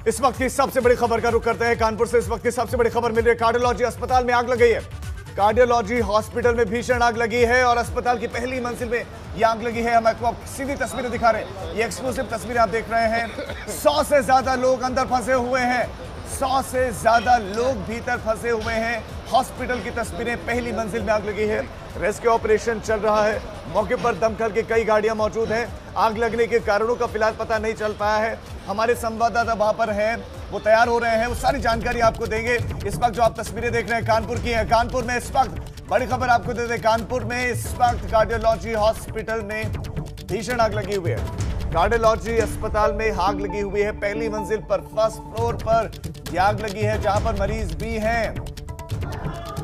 इस वक्त की सबसे बड़ी खबर का रुख करते हैं कानपुर से। इस वक्त की सबसे बड़ी खबर मिल रही है, कार्डियोलॉजी अस्पताल में आग लग गई है। कार्डियोलॉजी हॉस्पिटल में भीषण आग लगी है और अस्पताल की पहली मंजिल में यह आग लगी है। हम आपको सीधी तस्वीरें दिखा रहे हैं, ये एक्सक्लूसिव तस्वीरें आप देख रहे हैं। 100 से ज्यादा लोग अंदर फंसे हुए हैं, 100 से ज्यादा लोग भीतर फंसे हुए हैं। हॉस्पिटल की तस्वीरें, पहली मंजिल में आग लगी है, रेस्क्यू ऑपरेशन चल रहा है। मौके पर दमकल की कई गाड़ियां मौजूद हैं। आग लगने के कारणों का फिलहाल पता नहीं चल पाया है। हमारे संवाददाता वहां पर हैं, वो तैयार हो रहे हैं, वो सारी जानकारी आपको देंगे। इस वक्त जो आप तस्वीरें देख रहे हैं कानपुर की है। कानपुर में इस वक्त बड़ी खबर आपको दे दें, कानपुर में इस वक्त कार्डियोलॉजी हॉस्पिटल में भीषण आग लगी हुई है। कार्डियोलॉजी अस्पताल में आग लगी हुई है। पहली मंजिल पर, फर्स्ट फ्लोर पर यह आग लगी है, जहां पर मरीज भी हैं।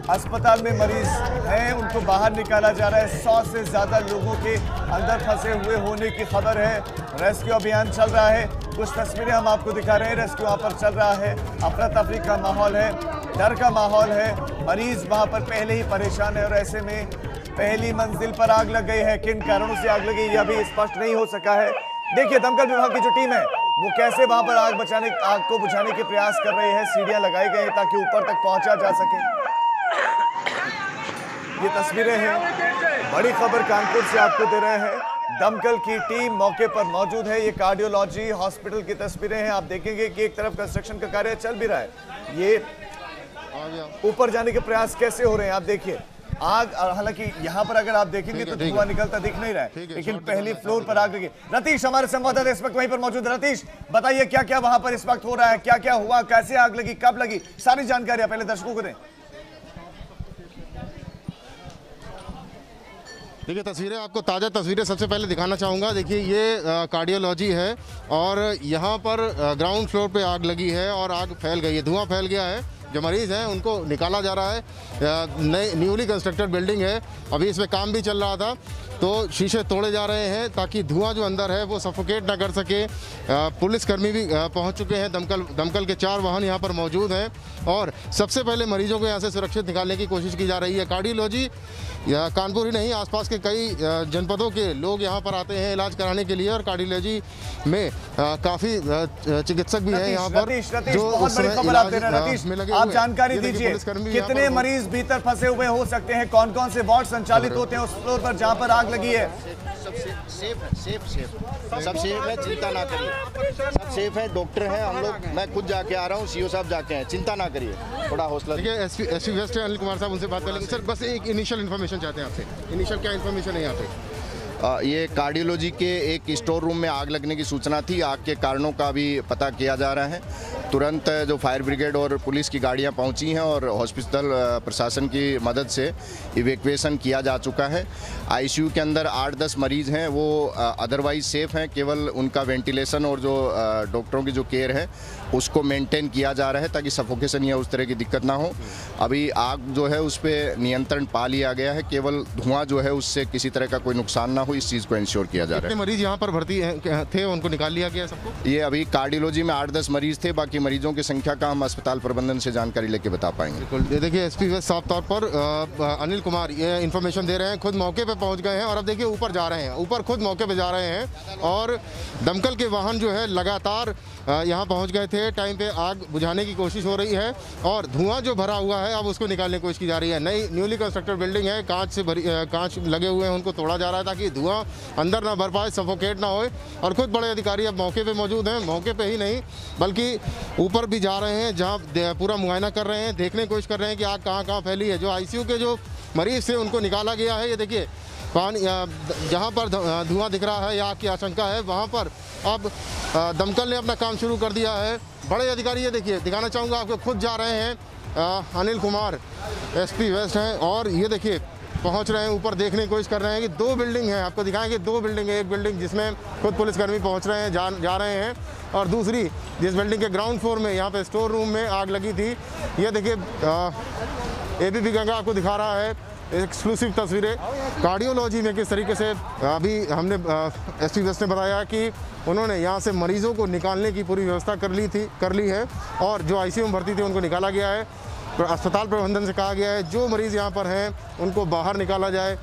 अस्पताल में मरीज हैं, उनको बाहर निकाला जा रहा है। 100 से ज्यादा लोगों के अंदर फंसे हुए होने की खबर है। रेस्क्यू अभियान चल रहा है। कुछ तस्वीरें हम आपको दिखा रहे हैं। रेस्क्यू वहां पर चल रहा है, अफरा तफरी का माहौल है, डर का माहौल है। मरीज वहां पर पहले ही परेशान है और ऐसे में पहली मंजिल पर आग लग गई है। किन कारणों से आग लगी यह भी स्पष्ट नहीं हो सका है। देखिए दमकल विभाग की जो टीम है वो कैसे वहां पर आग को बुझाने के प्रयास कर रही है। सीढ़ियां लगाई गई ताकि ऊपर तक पहुंचा जा सके। ये तस्वीरें हैं, बड़ी खबर कानपुर से आपको दे रहे हैं। दमकल की टीम मौके पर मौजूद है। ये कार्डियोलॉजी हॉस्पिटल की तस्वीरें हैं। आप देखेंगे कि एक तरफ कंस्ट्रक्शन का कार्य चल भी रहा है, ये ऊपर जाने के प्रयास कैसे हो रहे हैं आप देखिए। आग, हालांकि यहाँ पर अगर आप देखेंगे तो धुआं निकलता दिख नहीं रहा है, लेकिन पहली फ्लोर पर आग लगी। रतीश हमारे संवाददाता इस वक्त वहीं पर मौजूद है। रतीश बताइए क्या क्या वहां पर इस वक्त हो रहा है, क्या क्या हुआ, कैसे आग लगी, कब लगी, सारी जानकारी पहले दर्शकों को दें। देखिए तस्वीरें, आपको ताज़ा तस्वीरें सबसे पहले दिखाना चाहूँगा। देखिए ये कार्डियोलॉजी है और यहाँ पर ग्राउंड फ्लोर पे आग लगी है और आग फैल गई है, धुआं फैल गया है। जो मरीज़ हैं उनको निकाला जा रहा है। न्यूली कंस्ट्रक्टेड बिल्डिंग है, अभी इसमें काम भी चल रहा था, तो शीशे तोड़े जा रहे हैं ताकि धुआं जो अंदर है वो सफोकेट ना कर सके। पुलिसकर्मी भी पहुंच चुके हैं, दमकल के 4 वाहन यहां पर मौजूद हैं और सबसे पहले मरीजों को यहां से सुरक्षित निकालने की कोशिश की जा रही है। कार्डियोलॉजी या कानपुर ही नहीं, आसपास के कई जनपदों के लोग यहां पर आते हैं इलाज कराने के लिए और कार्डियोलॉजी में काफ़ी चिकित्सक भी हैं यहाँ पर जो आप जानकारी दीजिए, कितने मरीज भीतर फंसे हुए हो सकते हैं, कौन कौन से वार्ड संचालित होते हैं उस फ्लोर पर जहां पर आग लगी है? सब सेफ है, सब सेफ है, चिंता ना करिए, सब सेफ है। डॉक्टर हैं हम लोग, मैं खुद जाके आ रहा हूँ, सीओ साहब जाके हैं, चिंता ना करिए, थोड़ा हौसला। देखिए एसपी वेस्ट अनिल कुमार साहब, उनसे बात कर लेंगे। सर बस एक इनिशियल इन्फॉर्मेशन चाहते हैं आपसे, इनिशियल क्या इन्फॉर्मेशन है यहाँ पे? ये कार्डियोलॉजी के एक स्टोर रूम में आग लगने की सूचना थी। आग के कारणों का भी पता किया जा रहा है। तुरंत जो फायर ब्रिगेड और पुलिस की गाड़ियां पहुंची हैं और हॉस्पिटल प्रशासन की मदद से इवैक्यूएशन किया जा चुका है। आईसीयू के अंदर 8-10 मरीज़ हैं, वो अदरवाइज सेफ हैं, केवल उनका वेंटिलेशन और जो डॉक्टरों की जो केयर है उसको मेंटेन किया जा रहा है ताकि सफोकेशन या उस तरह की दिक्कत ना हो। अभी आग जो है उस पर नियंत्रण पा लिया गया है, केवल धुआं जो है उससे किसी तरह का कोई नुकसान ना हो, इस चीज़ को इंश्योर किया जा रहा है। मरीज यहाँ पर भर्ती थे, उनको निकाल लिया गया सबको? ये अभी कार्डियोलॉजी में 8-10 मरीज थे, बाकी मरीजों की संख्या का हम अस्पताल प्रबंधन से जानकारी लेके बता पाएंगे। बिल्कुल, देखिए एसपी वेस्ट साफ तौर पर अनिल कुमार ये इन्फॉर्मेशन दे रहे हैं, खुद मौके पे पहुंच गए हैं और अब देखिए ऊपर जा रहे हैं, ऊपर खुद मौके पे जा रहे हैं और दमकल के वाहन जो है लगातार यहाँ पहुँच गए थे। टाइम पे आग बुझाने की कोशिश हो रही है और धुआं जो भरा हुआ है अब उसको निकालने की कोशिश की जा रही है। नई न्यूली कंस्ट्रक्टेड बिल्डिंग है, कांच लगे हुए हैं, उनको तोड़ा जा रहा है ताकि धुआं अंदर ना भर पाए, सफोकेट ना होए। और खुद बड़े अधिकारी अब मौके पे मौजूद हैं, मौके पे ही नहीं बल्कि ऊपर भी जा रहे हैं जहां पूरा मुआयना कर रहे हैं, देखने की कोशिश कर रहे हैं कि आग कहां कहां फैली है। जो आईसीयू के जो मरीज थे उनको निकाला गया है। ये देखिए पानी जहां पर धुआं दिख रहा है या आग की आशंका है वहां पर अब दमकल ने अपना काम शुरू कर दिया है। बड़े अधिकारी, ये देखिए दिखाना चाहूँगा आपको, खुद जा रहे हैं। अनिल कुमार एसपी वेस्ट हैं और ये देखिए पहुंच रहे हैं ऊपर, देखने की कोशिश कर रहे हैं कि 2 बिल्डिंग है, आपको दिखाएंगे 2 बिल्डिंग है। एक बिल्डिंग जिसमें खुद पुलिसकर्मी पहुंच रहे हैं, जा रहे हैं और दूसरी जिस बिल्डिंग के ग्राउंड फ्लोर में यहाँ पे स्टोर रूम में आग लगी थी। ये देखिए एबीपी गंगा आपको दिखा रहा है एक्सक्लूसिव तस्वीरें कार्डियोलॉजी में किस तरीके से। अभी हमने एसपी वेस्ट ने बताया कि उन्होंने यहाँ से मरीज़ों को निकालने की पूरी व्यवस्था कर ली है और जो आईसीयू में भर्ती थे उनको निकाला गया है। अस्पताल प्रबंधन से कहा गया है जो मरीज़ यहाँ पर हैं उनको बाहर निकाला जाए।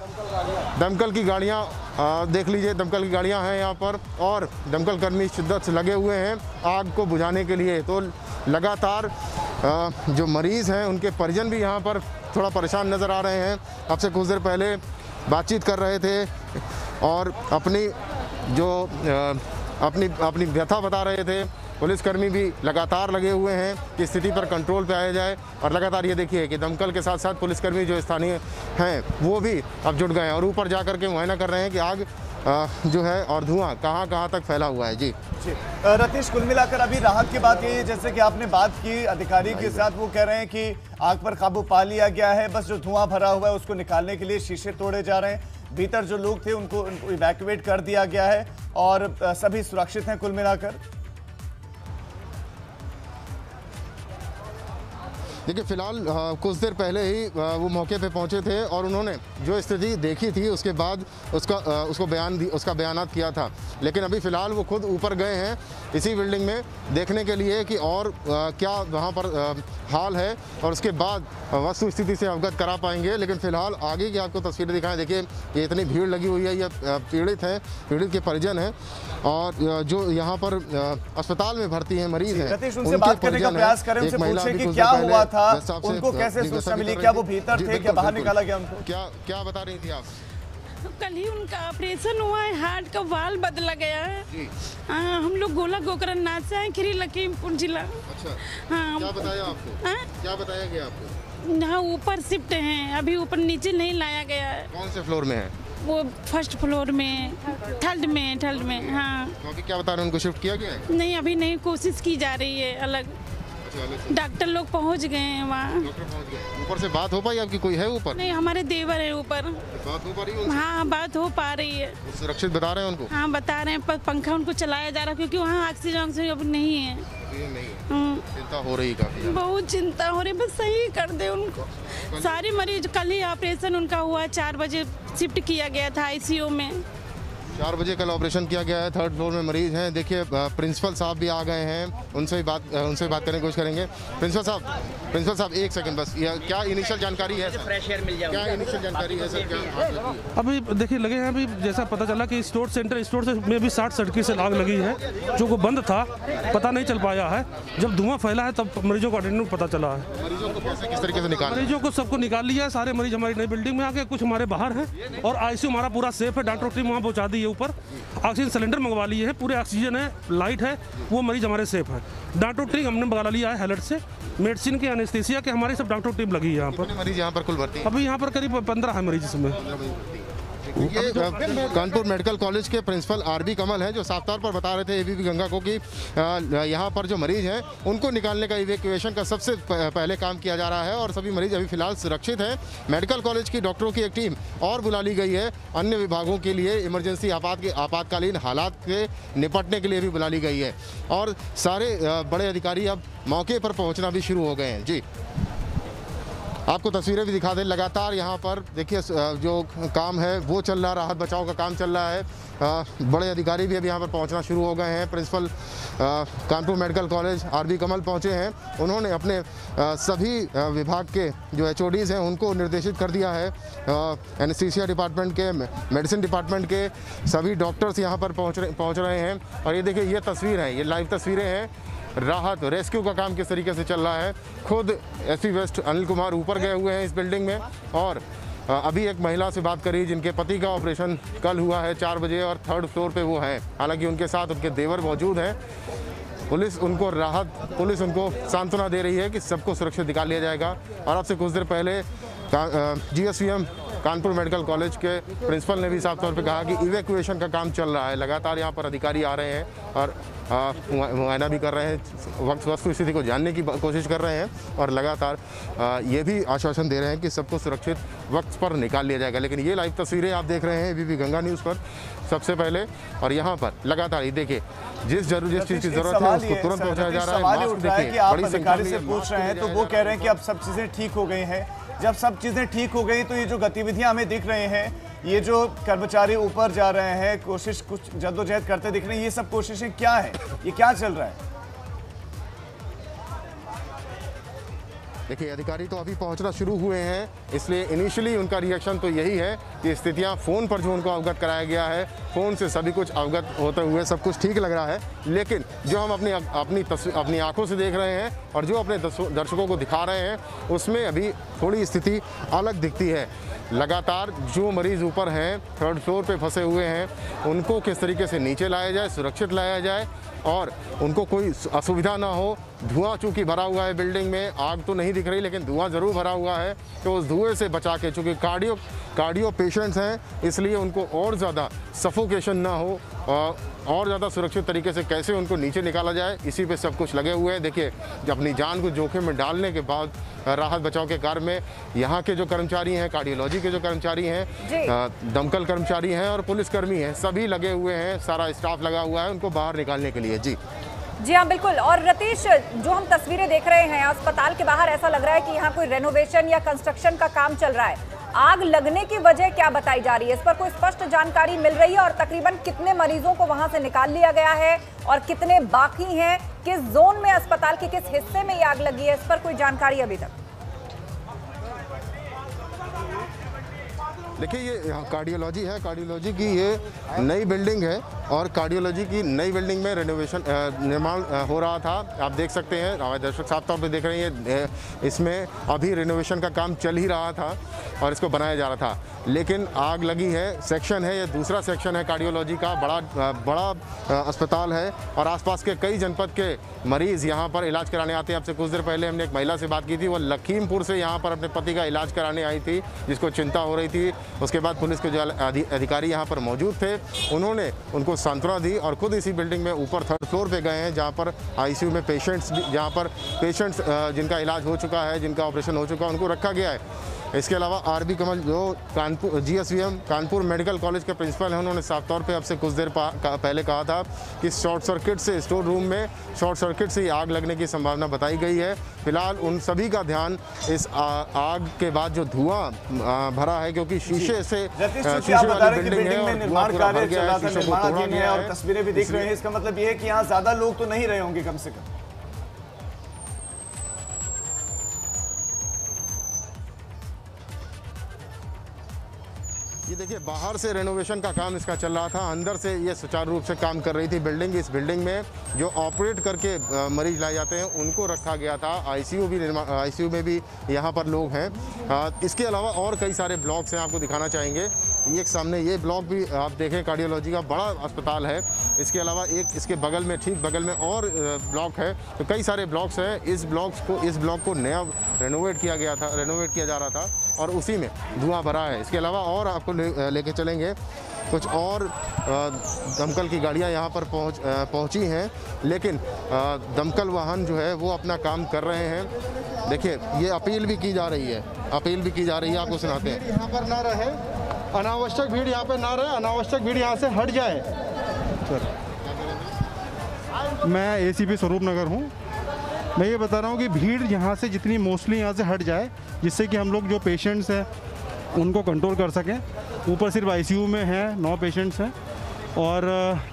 दमकल की गाड़ियाँ देख लीजिए दमकल की गाड़ियां हैं यहाँ पर और दमकल कर्मी शिद्दत से लगे हुए हैं आग को बुझाने के लिए। तो लगातार जो मरीज़ हैं उनके परिजन भी यहाँ पर थोड़ा परेशान नज़र आ रहे हैं। अब से कुछ देर पहले बातचीत कर रहे थे और अपनी व्यथा बता रहे थे। पुलिसकर्मी भी लगातार लगे हुए हैं कि स्थिति पर कंट्रोल पे आया जाए और लगातार ये देखिए कि दमकल के साथ साथ पुलिसकर्मी जो स्थानीय हैं वो भी अब जुट गए हैं और ऊपर जा कर के मुआयना कर रहे हैं कि आग जो है और धुआं कहाँ कहाँ तक फैला हुआ है। जी रतीश, कुल मिलाकर अभी राहत की बात यही है, जैसे कि आपने बात की अधिकारी के साथ, वो कह रहे हैं कि आग पर काबू पा लिया गया है, बस जो धुआं भरा हुआ है उसको निकालने के लिए शीशे तोड़े जा रहे हैं। भीतर जो लोग थे उनको इवैक्यूएट कर दिया गया है और सभी सुरक्षित हैं कुल मिलाकर। देखिए फ़िलहाल कुछ देर पहले ही वो मौके पे पहुंचे थे और उन्होंने जो स्थिति देखी थी उसके बाद उसका बयानात किया था। लेकिन अभी फ़िलहाल वो खुद ऊपर गए हैं इसी बिल्डिंग में देखने के लिए कि और क्या वहाँ पर हाल है और उसके बाद वस्तु स्थिति से अवगत करा पाएंगे। लेकिन फ़िलहाल आगे की आपको तस्वीरें दिखाएं। देखिए ये इतनी भीड़ लगी हुई है, ये पीड़ित हैं, पीड़ित के परिजन हैं और जो यहाँ पर अस्पताल में भर्ती हैं मरीज़ हैं। रतीश, उनसे बात करने का प्रयास करें, उनसे पूछें कि क्या हुआ था, उनको कैसे सूचना मिली, क्या वो भीतर थे, क्या बाहर निकाला गया उनको? क्या बता रही थी आप? कल ही उनका ऑपरेशन हुआ है, हार्ट का वाल्व बदला गया है। हम लोग गोला गोकरनाथ से आए, खीरी लखीमपुर जिला। अच्छा, हाँ, क्या बताया आपको? क्या बताया गया आपको? यहाँ ऊपर शिफ्ट हैं, अभी ऊपर नीचे नहीं लाया गया है। कौन से फ्लोर में है? वो फर्स्ट फ्लोर में, थर्ड में। हाँ, तो क्या बता रहे हैं, उनको शिफ्ट किया गया है? नहीं, अभी नहीं, कोशिश की जा रही है अलग। डॉक्टर लोग पहुंच गए हैं वहाँ। ऊपर से बात हो पाई आपकी? कोई है ऊपर? नहीं, हमारे देवर है ऊपर। बात हो पा रही है? हाँ, बात हो पा रही है। सुरक्षित बता रहे हैं उनको? हाँ, बता रहे हैं, पर पंखा उनको चलाया जा रहा है क्योंकि वहाँ ऑक्सीजन अब नहीं है। चिंता हो रही काफी? बहुत चिंता हो रही, बस सही कर दे उनको। सारे मरीज, कल ही ऑपरेशन उनका हुआ, 4 बजे शिफ्ट किया गया था आईसीयू में। 4 बजे कल ऑपरेशन किया गया है। 3rd फ्लोर में मरीज हैं। देखिए प्रिंसिपल साहब भी आ गए हैं, उनसे बात करने की कोशिश करेंगे। प्रिंसिपल साहब 1 सेकंड बस, क्या इनिशियल जानकारी है सर? क्या इनिशियल जानकारी है सर? क्या अभी देखिए लगे हैं, अभी जैसा पता चला कि स्टोर से में भी 60 सर्किट से आग लगी है, जो को बंद था, पता नहीं चल पाया है। जब धुआं फैला है तब मरीजों को अटेंडेंट पता चला है। मरीजों को कैसे किस तरीके से निकाला? मरीजों को सबको निकाल लिया। सारे मरीज हमारी नई बिल्डिंग में आ गए, कुछ हमारे बाहर हैं और आईसीयू हमारा पूरा सेफ है। डॉक्टर टीम वहाँ पहुँचा दी है। ऊपर ऑक्सीजन सिलेंडर मंगवा लिए हैं, पूरे ऑक्सीजन है, लाइट है, वो मरीज हमारे सेफ है। डॉक्टर टीम हमने मंगा लिया है हेलट से, मेडिसिन के, एनेस्थीसिया के, हमारी सब डॉक्टर टीम लगी है यहाँ पर। मरीज यहाँ पर कुल भर्ती? अभी यहाँ पर करीब 15 है मरीज इसमें। ये कानपुर मेडिकल कॉलेज के प्रिंसिपल आरबी कमल हैं, जो साफ तौर पर बता रहे थे एबीपी गंगा को कि यहाँ पर जो मरीज हैं उनको निकालने का इवैक्यूएशन का सबसे पहले काम किया जा रहा है और सभी मरीज अभी फिलहाल सुरक्षित हैं। मेडिकल कॉलेज की डॉक्टरों की एक टीम और बुला ली गई है, अन्य विभागों के लिए इमरजेंसी आपातकालीन हालात के निपटने के लिए भी बुला ली गई है और सारे बड़े अधिकारी अब मौके पर पहुँचना भी शुरू हो गए हैं। जी, आपको तस्वीरें भी दिखा दें। लगातार यहाँ पर देखिए जो काम है वो चल रहा, राहत बचाव का काम चल रहा है। बड़े अधिकारी भी अब यहाँ पर पहुँचना शुरू हो गए हैं। Principal Kanpur medical college R B Kamal पहुँचे हैं। उन्होंने अपने सभी विभाग के जो HODs हैं उनको निर्देशित कर दिया है। एनेस्थीसिया डिपार्टमेंट के, मेडिसिन डिपार्टमेंट के सभी डॉक्टर्स यहाँ पर पहुँच रहे हैं और ये देखिए ये तस्वीर है, ये लाइव तस्वीरें हैं। राहत रेस्क्यू का काम किस तरीके से चल रहा है। खुद SP वेस्ट अनिल कुमार ऊपर गए हुए हैं इस बिल्डिंग में और अभी एक महिला से बात करी जिनके पति का ऑपरेशन कल हुआ है 4 बजे और 3rd फ्लोर पे वो हैं। हालांकि उनके साथ उनके देवर मौजूद हैं। पुलिस उनको सांत्वना दे रही है कि सबको सुरक्षित निकाल लिया जाएगा। और अब से कुछ देर पहले GSVM कानपुर मेडिकल कॉलेज के प्रिंसिपल ने भी साफ तौर पे कहा कि इवैक्यूएशन का काम चल रहा है। लगातार यहाँ पर अधिकारी आ रहे हैं और मुआयना भी कर रहे हैं, वस्तु स्थिति को जानने की कोशिश कर रहे हैं और लगातार ये भी आश्वासन दे रहे हैं कि सबको सुरक्षित वक्त पर निकाल लिया जाएगा। लेकिन ये लाइव तस्वीरें आप देख रहे हैं एबीपी गंगा न्यूज़ पर सबसे पहले और यहाँ पर लगातार ये देखिए जिस चीज़ की जरूरत है उसको तुरंत पहुँचाया जा रहा है। मास्क देखिए, आप अधिकारी से पूछ रहे हैं तो वो कह रहे हैं कि अब सब चीज़ें ठीक हो गई हैं। जब सब चीज़ें ठीक हो गई तो ये जो गतिविधियां हमें दिख रहे हैं, ये जो कर्मचारी ऊपर जा रहे हैं, कोशिश कुछ जद्दोजहद करते दिख रहे हैं, ये सब कोशिशें क्या है, ये क्या चल रहा है? देखिए अधिकारी तो अभी पहुंचना शुरू हुए हैं, इसलिए इनिशियली उनका रिएक्शन तो यही है की स्थितियाँ फ़ोन पर जो उनको अवगत कराया गया है, फ़ोन से सभी कुछ अवगत होते हुए सब कुछ ठीक लग रहा है। लेकिन जो हम अपनी आंखों से देख रहे हैं और जो अपने दर्शकों को दिखा रहे हैं, उसमें अभी थोड़ी स्थिति अलग दिखती है। लगातार जो मरीज़ ऊपर हैं, 3rd फ्लोर पे फंसे हुए हैं, उनको किस तरीके से नीचे लाया जाए, सुरक्षित लाया जाए और उनको कोई असुविधा ना हो। धुआं चूँकि भरा हुआ है बिल्डिंग में, आग तो नहीं दिख रही लेकिन धुआं ज़रूर भरा हुआ है, तो उस धुएं से बचा के, चूँकि कार्डियो पेशेंट्स हैं, इसलिए उनको और ज़्यादा सफोकेशन ना हो और ज़्यादा सुरक्षित तरीके से कैसे उनको नीचे निकाला जाए, इसी पे सब कुछ लगे हुए हैं। देखिए, अपनी जान को जोखिम में डालने के बाद राहत बचाव के कार्य में यहाँ के जो कर्मचारी हैं, कार्डियोलॉजी के जो कर्मचारी हैं, दमकल कर्मचारी हैं और पुलिसकर्मी हैं, सभी लगे हुए हैं, सारा स्टाफ लगा हुआ है उनको बाहर निकालने के लिए। जी हाँ, बिल्कुल। और रतीश, जो हम तस्वीरें देख रहे हैं अस्पताल के बाहर, ऐसा लग रहा है कि यहाँ कोई रेनोवेशन या कंस्ट्रक्शन का काम चल रहा है। आग लगने की वजह क्या बताई जा रही है, इस पर कोई स्पष्ट जानकारी मिल रही है? और तकरीबन कितने मरीजों को वहां से निकाल लिया गया है और कितने बाकी हैं? किस जोन में, अस्पताल के किस हिस्से में ये आग लगी है, इस पर कोई जानकारी अभी तक? देखिए, ये कार्डियोलॉजी है, कार्डियोलॉजी की ये नई बिल्डिंग है और कार्डियोलॉजी की नई बिल्डिंग में रेनोवेशन निर्माण हो रहा था। आप देख सकते हैं, हमारे दर्शक साफ तौर पे देख रहे हैं, इसमें अभी रेनोवेशन का काम चल ही रहा था और इसको बनाया जा रहा था, लेकिन आग लगी है। सेक्शन है, ये दूसरा सेक्शन है कार्डियोलॉजी का, बड़ा अस्पताल है और आसपास के कई जनपद के मरीज़ यहाँ पर इलाज कराने आते हैं। आपसे कुछ देर पहले हमने एक महिला से बात की थी, वो लखीमपुर से यहाँ पर अपने पति का इलाज कराने आई थी, जिसको चिंता हो रही थी। उसके बाद पुलिस के जो अधिकारी यहाँ पर मौजूद थे, उन्होंने उनको सांत्वना दी और खुद इसी बिल्डिंग में ऊपर 3rd फ्लोर पे गए हैं, जहाँ पर आईसीयू में पेशेंट्स जिनका इलाज हो चुका है, जिनका ऑपरेशन हो चुका है, उनको रखा गया है। इसके अलावा आरबी कमल, जो Kanpur GSVM Kanpur medical college के प्रिंसिपल हैं, उन्होंने साफ तौर पे अब से कुछ देर पहले कहा था कि शॉर्ट सर्किट से, स्टोर रूम में शॉर्ट सर्किट से आग लगने की संभावना बताई गई है। फिलहाल उन सभी का ध्यान इस आग के बाद जो धुआं भरा है, क्योंकि शीशे से बिल्डिंग में निर्माण कार्य चल रहा था, निर्माणाधीन है और तस्वीरें भी दिख रही हैं। इसका मतलब ये है कि यहाँ ज्यादा लोग तो नहीं रहे होंगे कम से कम। ये देखिए, बाहर से रेनोवेशन का काम इसका चल रहा था, अंदर से ये सुचारू रूप से काम कर रही थी बिल्डिंग। इस बिल्डिंग में जो ऑपरेट करके मरीज लाए जाते हैं उनको रखा गया था। आईसीयू में भी यहाँ पर लोग हैं। इसके अलावा और कई सारे ब्लॉक्स हैं, आपको दिखाना चाहेंगे। ये एक सामने ये ब्लॉक भी आप देखें, कार्डियोलॉजी का बड़ा अस्पताल है। इसके अलावा एक इसके बगल में, ठीक बगल में और ब्लॉक है, तो कई सारे ब्लॉक्स हैं। इस ब्लॉक को नया रेनोवेट किया जा रहा था और उसी में धुआं भरा है। इसके अलावा और आपको लेके चलेंगे, कुछ और दमकल की गाड़ियां यहाँ पर पहुँची हैं, लेकिन दमकल वाहन जो है वो अपना काम कर रहे हैं। देखिए, ये अपील भी की जा रही है, आपको सुनाते हैं। यहाँ पर ना रहे, अनावश्यक भीड़ यहाँ पे ना रहे, अनावश्यक भीड़ यहाँ से हट जाए। सर, मैं ACP स्वरूप नगर हूँ। मैं ये बता रहा हूँ कि भीड़ यहाँ से जितनी मोस्टली यहाँ से हट जाए, जिससे कि हम लोग जो पेशेंट्स हैं उनको कंट्रोल कर सकें। ऊपर सिर्फ ICU में हैं 9 पेशेंट्स हैं और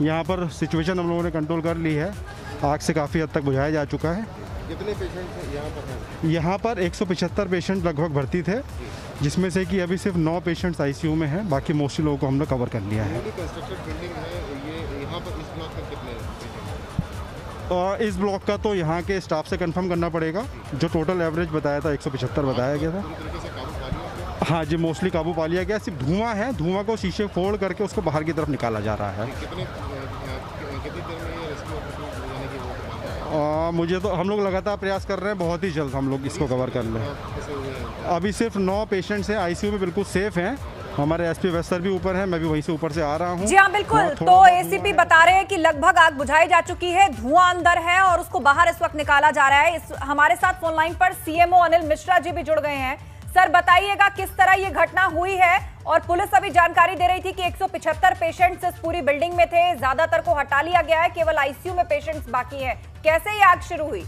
यहाँ पर सिचुएशन हम लोगों ने कंट्रोल कर ली है। आग से काफ़ी हद तक बुझाया जा चुका है। कितने पेशेंट यहाँ पर हैं? यहाँ पर 175 पेशेंट लगभग भर्ती थे, जिसमें से कि अभी सिर्फ 9 पेशेंट्स ICU में हैं, बाकी मोस्टली लोगों को हमने कवर कर लिया है। इस ब्लॉक का तो यहाँ के स्टाफ से कंफर्म करना पड़ेगा। जो टोटल एवरेज बताया था 175 बताया गया था। हाँ जी, मोस्टली काबू पा लिया गया। सिर्फ धुआं है, धुआं को शीशे फोड़ करके उसको बाहर की तरफ निकाला जा रहा है। मुझे तो, हम लोग लगातार प्रयास कर रहे हैं, बहुत ही जल्द हम लोग इसको कवर कर लें। अभी सिर्फ 9 पेशेंट्स हैं ICU में, बिल्कुल सेफ हैं। हमारे SP वेस्ट सर भी ऊपर हैं, मैं भी वहीं से ऊपर से आ रहा हूँ। जी हाँ, बिल्कुल। तो ACP बता रहे हैं कि लगभग आग बुझाई जा चुकी है, धुआं अंदर है और उसको बाहर इस वक्त निकाला जा रहा है। हमारे साथ फोन लाइन पर CMO अनिल मिश्रा जी भी जुड़ गए हैं। सर, बताइएगा किस तरह ये घटना हुई है। और पुलिस अभी जानकारी दे रही थी कि 175 पेशेंट्स इस पूरी बिल्डिंग में थे, ज्यादातर को हटा लिया गया है, केवल ICU में पेशेंट्स बाकी हैं। कैसे ये आग शुरू हुई?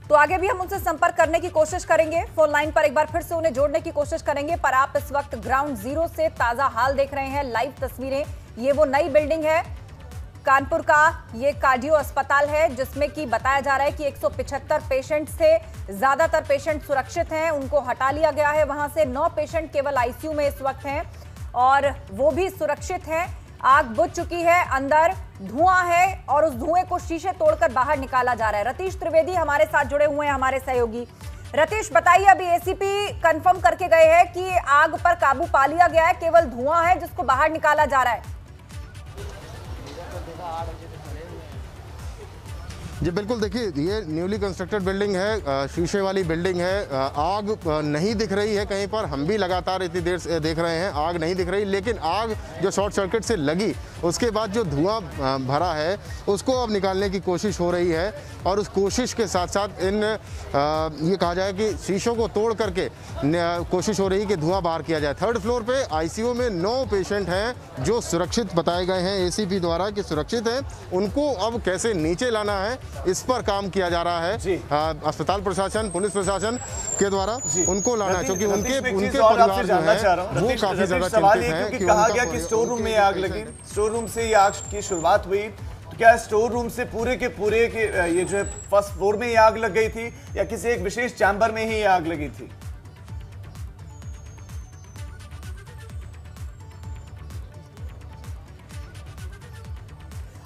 तो आगे भी हम उनसे संपर्क करने की कोशिश करेंगे। फोन लाइन पर एक बार फिर से उन्हें जोड़ने की कोशिश करेंगे। पर आप इस वक्त ग्राउंड जीरो से ताजा हाल देख रहे हैं, लाइव तस्वीरें। ये वो नई बिल्डिंग है कानपुर का ये कार्डियो अस्पताल है जिसमें कि बताया जा रहा है कि 175 पेशेंट्स थे। ज्यादातर पेशेंट सुरक्षित हैं, उनको हटा लिया गया है वहां से। 9 पेशेंट केवल आईसीयू में इस वक्त हैं और वो भी सुरक्षित हैं। आग बुझ चुकी है, अंदर धुआं है और उस धुएं को शीशे तोड़कर बाहर निकाला जा रहा है। रतीश त्रिवेदी हमारे साथ जुड़े हुए हैं, हमारे सहयोगी। रतीश, बताइए, अभी एसीपी कंफर्म करके गए हैं कि आग पर काबू पा लिया गया है, केवल धुआं है जिसको बाहर निकाला जा रहा है। जी बिल्कुल, देखिए ये न्यूली कंस्ट्रक्टेड बिल्डिंग है, शीशे वाली बिल्डिंग है। आग नहीं दिख रही है कहीं पर, हम भी लगातार इतनी देर से देख रहे हैं आग नहीं दिख रही, लेकिन आग जो शॉर्ट सर्किट से लगी उसके बाद जो धुआं भरा है उसको अब निकालने की कोशिश हो रही है। और उस कोशिश के साथ साथ ये कहा जाए कि शीशों को तोड़ करके कोशिश हो रही कि धुआं बाहर किया जाए। 3rd फ्लोर पे आईसीयू में 9 पेशेंट हैं जो सुरक्षित बताए गए हैं एसीपी द्वारा कि सुरक्षित हैं। उनको अब कैसे नीचे लाना है इस पर काम किया जा रहा है। अस्पताल प्रशासन, पुलिस प्रशासन के द्वारा उनको लाना है, क्योंकि उनके परिवार जो है वो काफी ज्यादा चिंतित हैं कि कहा गया कि स्टोर रूम में आग लगी, स्टोर रूम से ये आग की शुरुआत हुई। तो क्या स्टोर रूम से पूरे के ये जो है 1st फ्लोर में ही आग लग गई थी या किसी एक विशेष चैम्बर में ही आग लगी थी?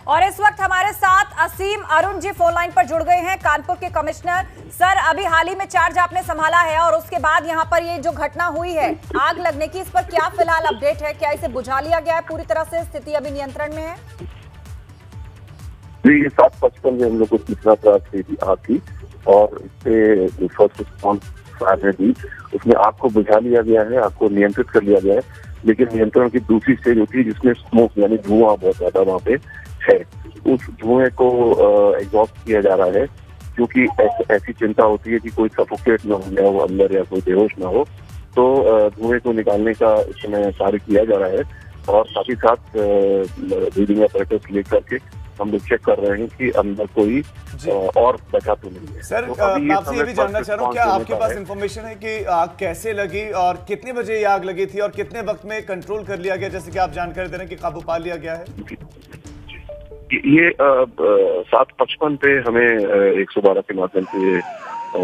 और इस वक्त हमारे साथ असीम अरुण जी फोन लाइन पर जुड़ गए हैं, कानपुर के कमिश्नर। सर, अभी हाल ही में चार्ज आपने संभाला है और उसके बाद यहाँ पर ये जो घटना हुई है आग लगने की, इस पर क्या फिलहाल अपडेट है? क्या इसे बुझा लिया गया है पूरी तरह से? स्थिति अभी नियंत्रण में है? जी, ये 7:55 में हम लोग को सूचना प्राप्त हुई थी आग की और इससे जो फर्स्ट रिस्पॉन्स फायर ने दी उसमें आग को बुझा लिया गया है, आग को नियंत्रित कर लिया गया है। लेकिन नियंत्रण की दूसरी स्टेज होती है जिसमें स्मोक यानी धुआं बहुत ज्यादा वहाँ पे है। उस धुएं को एग्जॉस्ट किया जा रहा है क्योंकि ऐसी चिंता होती है कि कोई सफोकेट न हो गया हो अंदर या कोई बेहोश ना हो। तो धुएं को निकालने का इस समय कार्य किया जा रहा है और साथ ही साथ ब्रीदिंग अपैरेटस लेकर के हम लोग चेक कर रहे हैं कि अंदर कोई और बचा तो नहीं है। सर, तो आपसे ये भी जानना चाह रहा हूँ, क्या आपके पास इंफॉर्मेशन है कि आग कैसे लगी और कितने बजे ये आग लगी थी और कितने वक्त में कंट्रोल कर लिया गया, जैसे कि आप जानकारी दे रहे हैं कि काबू पा लिया गया है? ये 7:55 पे हमें 112 के माध्यम से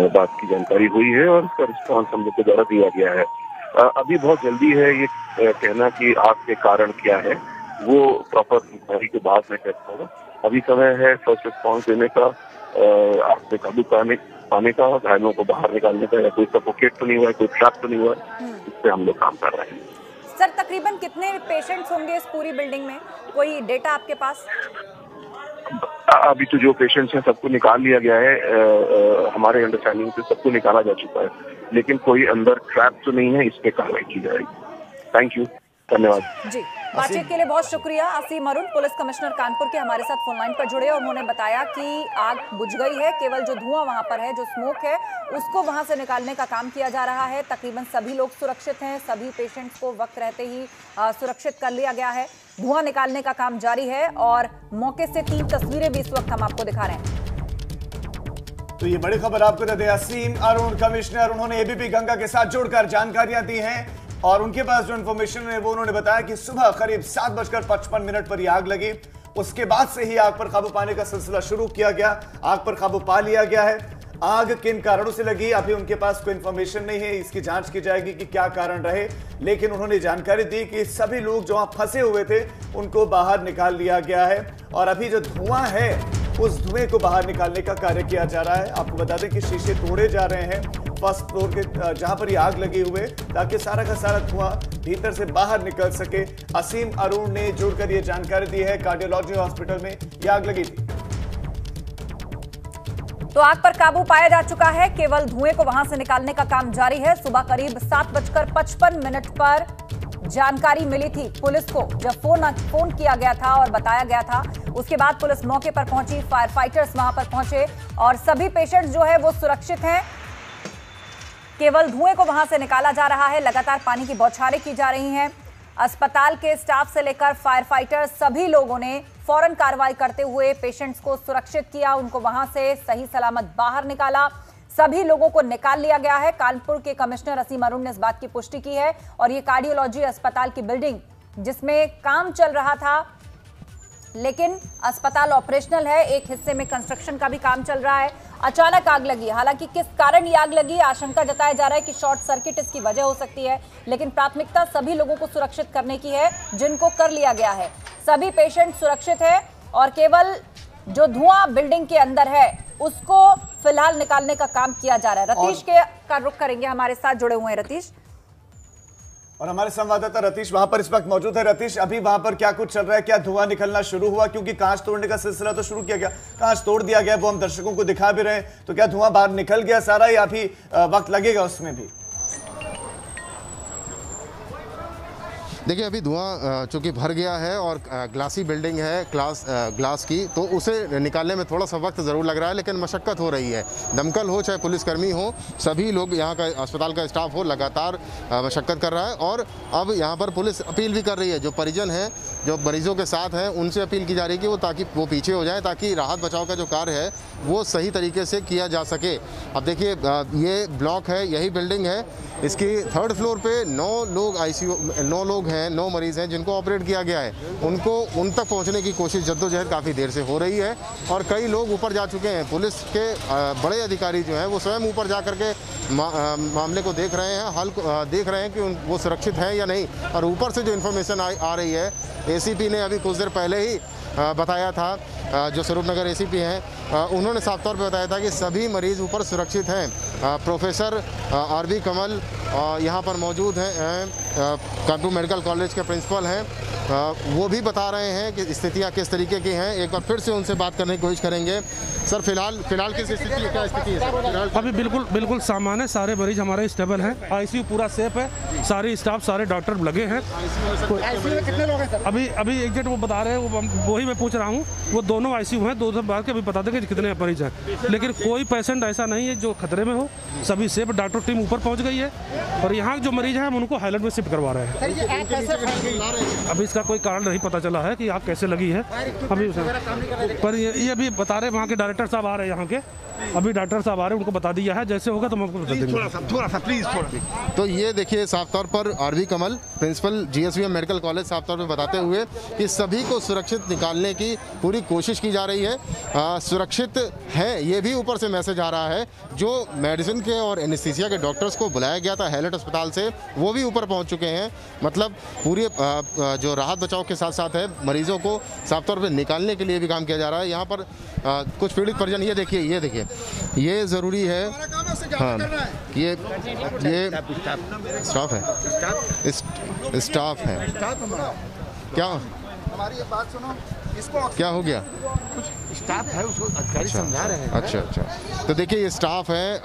बात की जानकारी हुई है और इसका रिस्पॉन्स हम लोग के द्वारा दिया गया है। अभी बहुत जल्दी है ये कहना कि आग के कारण क्या है, वो प्रॉपर इंक्वायरी के बाद में कहता हूँ। अभी समय है फर्स्ट रिस्पॉन्स देने का, आग पे काबू पाने का, घायलों को बाहर निकालने का, या कोई सफोकेट तो नहीं हुआ है, कोई ट्रैप तो नहीं हुआ है, इस पे हम लोग काम कर रहे हैं। सर, तकरीबन कितने पेशेंट्स होंगे इस पूरी बिल्डिंग में? कोई डेटा आपके पास? अभी तो जो पेशेंट्स हैं सबको निकाल लिया गया है, हमारे अंडरस्टैंडिंग से सबको निकाला जा चुका है, लेकिन कोई अंदर ट्रैप तो नहीं है, इस पे कार्रवाई की जाएगी। थैंक यू, धन्यवाद जी। बातचीत के लिए बहुत शुक्रिया। असीम अरुण, पुलिस कमिश्नर कानपुर के, हमारे साथ फोन लाइन पर जुड़े और उन्होंने बताया कि आग बुझ गई है, केवल जो धुआं वहां पर है, जो स्मोक है, उसको वहां से निकालने का काम किया जा रहा है। तकरीबन सभी लोग सुरक्षित हैं, सभी पेशेंट्स को वक्त रहते ही सुरक्षित कर लिया गया है। धुआं निकालने का काम जारी है और मौके से 3 तस्वीरें भी इस वक्त हम आपको दिखा रहे हैं। तो ये बड़ी खबर आपको दे दें, असीम अरुण कमिश्नर, उन्होंने एबीपी गंगा के साथ जुड़कर जानकारियां दी हैं और उनके पास जो इन्फॉर्मेशन है वो उन्होंने बताया कि सुबह करीब 7:55 पर ये आग लगी। उसके बाद से ही आग पर काबू पाने का सिलसिला शुरू किया गया, आग पर काबू पा लिया गया है। आग किन कारणों से लगी अभी उनके पास कोई इंफॉर्मेशन नहीं है, इसकी जांच की जाएगी कि क्या कारण रहे, लेकिन उन्होंने जानकारी दी कि सभी लोग जो वहां फंसे हुए थे उनको बाहर निकाल लिया गया है और अभी जो धुआं है उस धुएं को बाहर निकालने का कार्य किया जा रहा है। आपको बता दें कि शीशे तोड़े जा रहे हैं 1st फ्लोर के जहां पर ये आग लगी हुई है, ताकि सारा का सारा धुआं भीतर से बाहर निकल सके। असीम अरुण ने जुड़कर ये जानकारी दी है। कार्डियोलॉजी हॉस्पिटल में ये आग लगी थी। तो आग पर काबू पाया जा चुका है, केवल धुएं को वहां से निकालने का काम जारी है। सुबह करीब 7:55 पर जानकारी मिली थी पुलिस को, जब फोन किया गया था और बताया गया था। उसके बाद पुलिस मौके पर पहुंची, फायर फाइटर्स वहां पर पहुंचे और सभी पेशेंट्स जो है वो सुरक्षित हैं। केवल धुएं को वहां से निकाला जा रहा है, लगातार पानी की बौछारें की जा रही हैं। अस्पताल के स्टाफ से लेकर फायर फाइटर सभी लोगों ने फौरन कार्रवाई करते हुए पेशेंट्स को सुरक्षित किया, उनको वहां से सही सलामत बाहर निकाला। सभी लोगों को निकाल लिया गया है। कानपुर के कमिश्नर असीम अरुण ने इस बात की पुष्टि की है और ये कार्डियोलॉजी अस्पताल की बिल्डिंग जिसमें काम चल रहा था लेकिन अस्पताल ऑपरेशनल है, एक हिस्से में कंस्ट्रक्शन का भी काम चल रहा है। अचानक आग लगी। हालांकि किस कारण ये आग लगी, आशंका जताया जा रहा है कि शॉर्ट सर्किट इसकी वजह हो सकती है, लेकिन प्राथमिकता सभी लोगों को सुरक्षित करने की है जिनको कर लिया गया है। सभी पेशेंट सुरक्षित है और केवल जो धुआं बिल्डिंग के अंदर है उसको फिलहाल निकालने का काम किया जा रहा है। रतीश का रुख करेंगे, हमारे साथ जुड़े हुए हैं रतीश। और हमारे संवाददाता रतीश वहां पर इस वक्त मौजूद है। रतीश, अभी वहां पर क्या कुछ चल रहा है, क्या धुआं निकलना शुरू हुआ? क्योंकि कांच तोड़ने का सिलसिला तो शुरू किया गया, कांच तोड़ दिया गया, वो हम दर्शकों को दिखा भी रहे हैं, तो क्या धुआं बाहर निकल गया सारा या अभी वक्त लगेगा उसमें भी? देखिए अभी धुआं चूंकि भर गया है और ग्लासी बिल्डिंग है ग्लास की, तो उसे निकालने में थोड़ा सा वक्त ज़रूर लग रहा है, लेकिन मशक्क़त हो रही है। दमकल हो चाहे पुलिसकर्मी हो, सभी लोग यहाँ का अस्पताल का स्टाफ हो लगातार मशक्क़त कर रहा है। और अब यहाँ पर पुलिस अपील भी कर रही है, जो परिजन हैं जो मरीजों के साथ हैं उनसे अपील की जा रही है कि वो ताकि वो पीछे हो जाए, ताकि राहत बचाव का जो कार्य है वो सही तरीके से किया जा सके। अब देखिए ये ब्लॉक है, यही बिल्डिंग है, इसकी 3rd फ्लोर पे 9 लोग ICU 9 लोग हैं, 9 मरीज़ हैं जिनको ऑपरेट किया गया है। उन तक पहुंचने की कोशिश जद्दोजहद काफ़ी देर से हो रही है और कई लोग ऊपर जा चुके हैं। पुलिस के बड़े अधिकारी जो हैं वो स्वयं ऊपर जा कर के मामले को देख रहे हैं, देख रहे हैं कि वो सुरक्षित हैं या नहीं। और ऊपर से जो इन्फॉर्मेशन आ रही है, ACP ने अभी कुछ देर पहले ही बताया था, जो स्वरूपनगर ACP हैं उन्होंने साफ तौर पे बताया था कि सभी मरीज़ ऊपर सुरक्षित हैं। प्रोफेसर RV कमल यहाँ पर मौजूद हैं, कानपुर मेडिकल कॉलेज के प्रिंसिपल हैं, वो भी बता रहे हैं कि स्थितियाँ किस तरीके की हैं। एक बार फिर से उनसे बात करने की कोशिश करेंगे। सर फिलहाल किस स्थिति है, क्या स्थिति है? अभी बिल्कुल सामान्य, सारे मरीज हमारे स्टेबल हैं, ICU पूरा सेफ है, सारे स्टाफ सारे डॉक्टर लगे हैं। कितने लोग हैं सर? अभी एग्जैक्ट वो बता रहे हैं, वही मैं पूछ रहा हूँ, वो दोनों ICU हैं, 2 दिन बाद के अभी बता देंगे कितने मरीज हैं, लेकिन कोई पेशेंट ऐसा नहीं है जो खतरे में हो, सभी सेफ। डॉक्टर टीम ऊपर पहुँच गई है और यहाँ जो मरीज हैं हम उनको हाईलाइट में शिफ्ट करवा रहे हैं। अभी इसका कोई कारण नहीं पता चला है कि आग कैसे लगी है अभी, पर ये अभी बता रहे वहाँ के डायरेक्टर साहब आ रहे हैं, यहाँ के अभी डॉक्टर साहब आ रहे हैं, उनको बता दिया है, जैसे होगा तो हम आपको बता देंगे। थोड़ा सा प्लीज थोड़ा। तो ये देखिए साफ तौर पर RV कमल प्रिंसिपल GSVM मेडिकल कॉलेज साफ तौर पर बताते हुए कि सभी को सुरक्षित निकालने की पूरी कोशिश की जा रही है। सुरक्षित है ये भी ऊपर से मैसेज आ रहा है। जो मेडिसिन के और एनेस्थीसिया के डॉक्टर्स को बुलाया गया था हैलेट अस्पताल से, वो भी ऊपर पहुँच चुके हैं। मतलब पूरी जो राहत बचाव के साथ साथ है, मरीजों को साफ तौर पर निकालने के लिए भी काम किया जा रहा है। यहाँ पर कुछ पीड़ित परिजन, ये देखिए ये ज़रूरी है। हाँ, ये स्टाफ है। क्या हमारी ये बात सुनो, इसको क्या हो गया? कुछ स्टाफ है, उसको अधिकारी समझा रहे हैं। अच्छा, तो देखिए ये स्टाफ है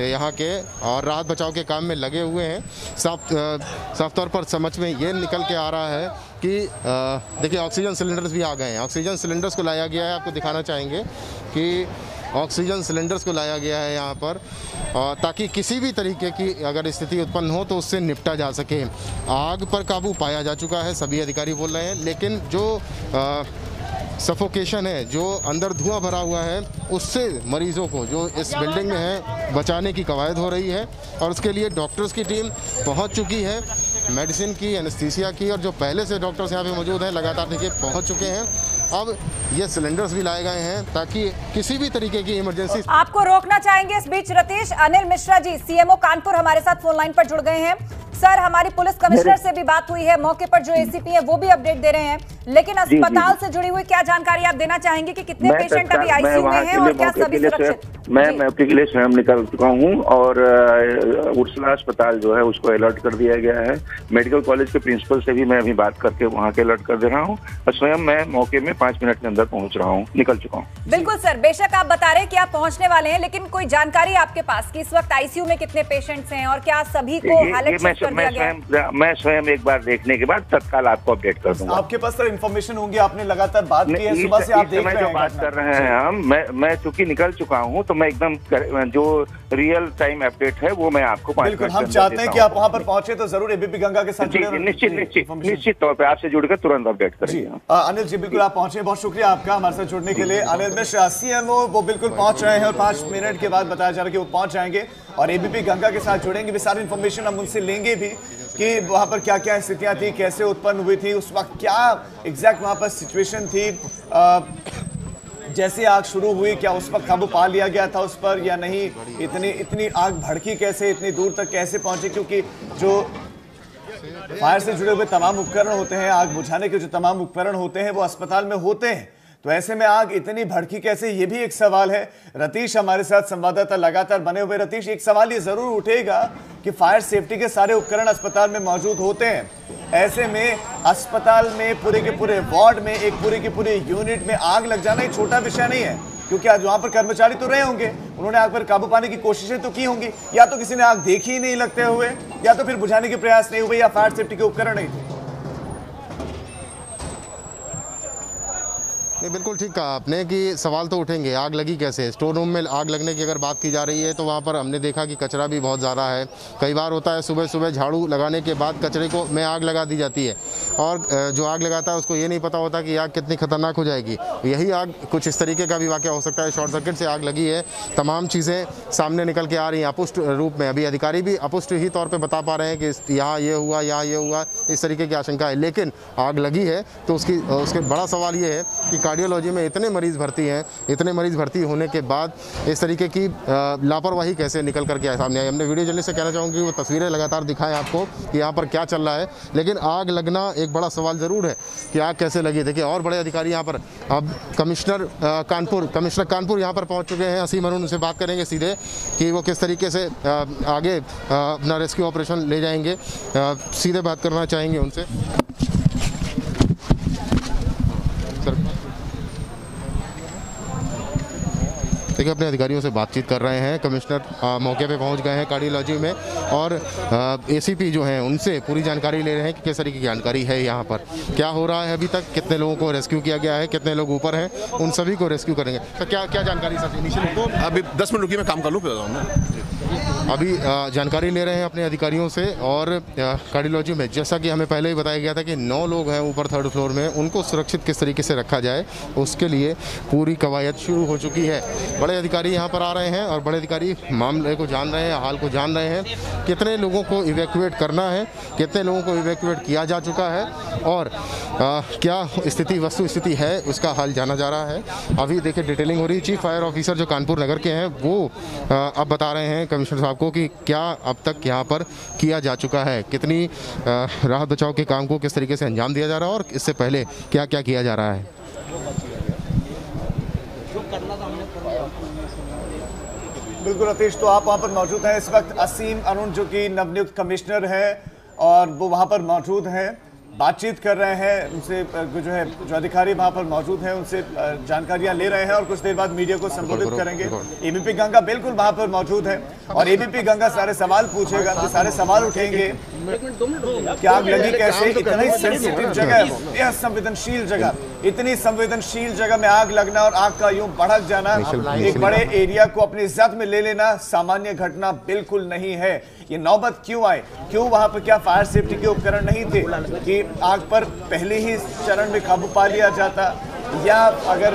यहाँ के और राहत बचाव के काम में लगे हुए हैं। साफ तौर पर समझ में ये निकल के आ रहा है कि देखिए ऑक्सीजन सिलेंडर्स भी आ गए हैं। ऑक्सीजन सिलेंडर्स को लाया गया है, आपको दिखाना चाहेंगे कि ऑक्सीजन सिलेंडर्स को लाया गया है यहाँ पर, ताकि किसी भी तरीके की अगर स्थिति उत्पन्न हो तो उससे निपटा जा सके। आग पर काबू पाया जा चुका है, सभी अधिकारी बोल रहे हैं, लेकिन जो सफोकेशन है, जो अंदर धुआं भरा हुआ है, उससे मरीजों को जो इस बिल्डिंग में है बचाने की कवायद हो रही है और उसके लिए डॉक्टर्स की टीम पहुंच चुकी है। मेडिसिन की, एनेस्थीसिया की, और जो पहले से डॉक्टर्स यहाँ पे मौजूद हैं लगातार देखिए पहुंच चुके हैं। अब ये सिलेंडर्स भी लाए गए हैं ताकि किसी भी तरीके की इमरजेंसी। आपको रोकना चाहेंगे इस बीच रतीश। अनिल मिश्रा जी CMO कानपुर हमारे साथ फोन लाइन पर जुड़ गए हैं। सर, हमारी पुलिस कमिश्नर से भी बात हुई है, मौके पर जो ACP है वो भी अपडेट दे रहे हैं, लेकिन अस्पताल से जुड़ी हुई क्या जानकारी आप देना चाहेंगे कि कितने पेशेंट अभी ICU में हैं और क्या सभी सुरक्षित? मैं मौके के लिए स्वयं निकल चुका हूं और उर्सला अस्पताल जो है उसको अलर्ट कर दिया गया है। मेडिकल कॉलेज के प्रिंसिपल से भी मैं अभी बात करके वहां के अलर्ट कर दे रहा हूं और स्वयं मैं मौके में 5 मिनट के अंदर पहुंच रहा हूं, निकल चुका हूं। बिल्कुल सर, बेशक आप बता रहे हैं कि आप पहुंचने वाले हैं, लेकिन कोई जानकारी आपके पास कि इस वक्त ICU में कितने पेशेंट्स हैं और क्या सभी को हालत शिफ्ट कर दिया गया? मैं स्वयं एक बार देखने के बाद तत्काल आपको अपडेट कर दूंगा। आपके पास सर इन्फॉर्मेशन होंगी, आपने लगातार बात की है, सुबह से आप देख रहे हैं जो बात कर रहे हैं हम, मैं चूंकि निकल चुका हूं तो मैं एकदम जो रियल टाइम अपडेट है वो मैं आपको 5 मिनट हम चाहते हैं कि आप वहां पर पहुंचे तो जरूर ABP गंगा के साथ निश्चित तौर पे आपसे जुड़कर तुरंत अपडेट करेंगे। अनिल जी बिल्कुल आप पहुंचे, बहुत शुक्रिया आपका हमारे साथ जुड़ने के लिए। अनिल मिश्रा CMO वो बिल्कुल पहुंच रहे हैं और 5 मिनट के बाद बताया जा रहा है कि वो पहुंच जाएंगे और ABP गंगा के साथ जुड़ेंगे भी। सारी इन्फॉर्मेशन हम उनसे लेंगे भी कि वहां पर क्या क्या स्थितियां थी, कैसे उत्पन्न हुई थी, उस वक्त क्या एग्जैक्ट वहां पर सिचुएशन थी, जैसे आग शुरू हुई क्या उस वक्त काबू पा लिया गया था उस पर या नहीं, इतनी आग भड़की कैसे, इतनी दूर तक कैसे पहुंची, क्योंकि जो फायर से जुड़े हुए तमाम उपकरण होते हैं, आग बुझाने के जो तमाम उपकरण होते हैं वो अस्पताल में होते हैं, तो ऐसे में आग इतनी भड़की कैसे, ये भी एक सवाल है। रतीश हमारे साथ संवाददाता लगातार बने हुए। रतीश, एक सवाल ये जरूर उठेगा कि फायर सेफ्टी के सारे उपकरण अस्पताल में मौजूद होते हैं, ऐसे में अस्पताल में पूरे के पूरे वार्ड में एक पूरी की पूरी यूनिट में आग लग जाना एक छोटा विषय नहीं है, क्योंकि आज वहां पर कर्मचारी तो रहे होंगे, उन्होंने आग पर काबू पाने की कोशिशें तो की होंगी, या तो किसी ने आग देखी ही नहीं लगते हुए, या तो फिर बुझाने के प्रयास नहीं हुए, या फायर सेफ्टी के उपकरण नहीं थे। नहीं, बिल्कुल ठीक कहा आपने कि सवाल तो उठेंगे, आग लगी कैसे। स्टोर रूम में आग लगने की अगर बात की जा रही है तो वहाँ पर हमने देखा कि कचरा भी बहुत ज़्यादा है। कई बार होता है सुबह सुबह झाड़ू लगाने के बाद कचरे को में आग लगा दी जाती है, और जो आग लगाता है उसको ये नहीं पता होता कि आग कितनी खतरनाक हो जाएगी। यही आग कुछ इस तरीके का भी वाक़या हो सकता है, शॉर्ट सर्किट से आग लगी है। तमाम चीज़ें सामने निकल के आ रही हैं अपुष्ट रूप में। अभी अधिकारी भी अपुष्ट ही तौर पर बता पा रहे हैं कि यहाँ ये हुआ, यहाँ ये हुआ, इस तरीके की आशंका है, लेकिन आग लगी है तो उसके बड़ा सवाल ये है कि कार्डियोलॉजी में इतने मरीज़ भर्ती हैं, इतने मरीज़ भर्ती होने के बाद इस तरीके की लापरवाही कैसे निकल करके सामने आई। हमने वीडियो जर्नलिस्ट से कहना चाहूँगी वो तस्वीरें लगातार दिखाएं आपको कि यहाँ पर क्या चल रहा है, लेकिन आग लगना एक बड़ा सवाल ज़रूर है कि आग कैसे लगी। देखिए और बड़े अधिकारी यहाँ पर, अब कमिश्नर कानपुर यहाँ पर पहुँच चुके हैं। असीम अरुण उनसे बात करेंगे सीधे कि वो किस तरीके से आगे अपना रेस्क्यू ऑपरेशन ले जाएंगे, सीधे बात करना चाहेंगे उनसे। देखिए अपने अधिकारियों से बातचीत कर रहे हैं। कमिश्नर मौके पे पहुंच गए हैं कार्डियोलॉजी में, और एसीपी जो हैं उनसे पूरी जानकारी ले रहे हैं कि किस तरीके की जानकारी है यहाँ पर, क्या हो रहा है अभी तक, कितने लोगों को रेस्क्यू किया गया है, कितने लोग ऊपर हैं, उन सभी को रेस्क्यू करेंगे। तो क्या जानकारी सर इनिशियली? तो अभी 10 मिनट रुकिए, मैं काम कर लूँ अभी जानकारी ले रहे हैं अपने अधिकारियों से। और कार्डियोलॉजी में जैसा कि हमें पहले ही बताया गया था कि 9 लोग हैं ऊपर 3rd फ्लोर में, उनको सुरक्षित किस तरीके से रखा जाए उसके लिए पूरी कवायद शुरू हो चुकी है। बड़े अधिकारी यहाँ पर आ रहे हैं और बड़े अधिकारी मामले को जान रहे हैं, हाल को जान रहे हैं, कितने लोगों को इवैक्यूएट करना है, कितने लोगों को इवैक्यूएट किया जा चुका है, और क्या वस्तु स्थिति है उसका हाल जाना जा रहा है। अभी देखिए डिटेलिंग हो रही है। चीफ फायर ऑफिसर जो कानपुर नगर के हैं वो अब बता रहे हैं कमिश्नर साहब को कि क्या अब तक यहाँ पर किया जा चुका है, कितनी राहत बचाव के काम को किस तरीके से अंजाम दिया जा रहा है, और इससे पहले क्या क्या किया जा रहा है। बिल्कुल रतीश, तो आप वहां पर मौजूद हैं इस वक्त। असीम अरुण जो कि नवनियुक्त कमिश्नर है और वो वहां पर मौजूद हैं, बातचीत कर रहे हैं उनसे, जो अधिकारी वहां पर मौजूद हैं उनसे जानकारियां ले रहे हैं, और कुछ देर बाद मीडिया को संबोधित करेंगे। एबीपी गंगा बिल्कुल वहां पर मौजूद है और एबीपी गंगा सारे सवाल पूछेगा, तो सारे सवाल उठेंगे। क्या आग लगी कैसे, इतना ही सेंसिटिव जगह है वो, यह संवेदनशील जगह, इतनी संवेदनशील जगह में आग लगना और आग का यूं भड़क जाना, एक बड़े एरिया को अपनी जद में ले लेना सामान्य घटना बिल्कुल नहीं है। ये नौबत क्यों आए, क्यों वहां पर क्या फायर सेफ्टी के उपकरण नहीं थे कि आग पर पहले ही चरण में काबू पा लिया जाता, या अगर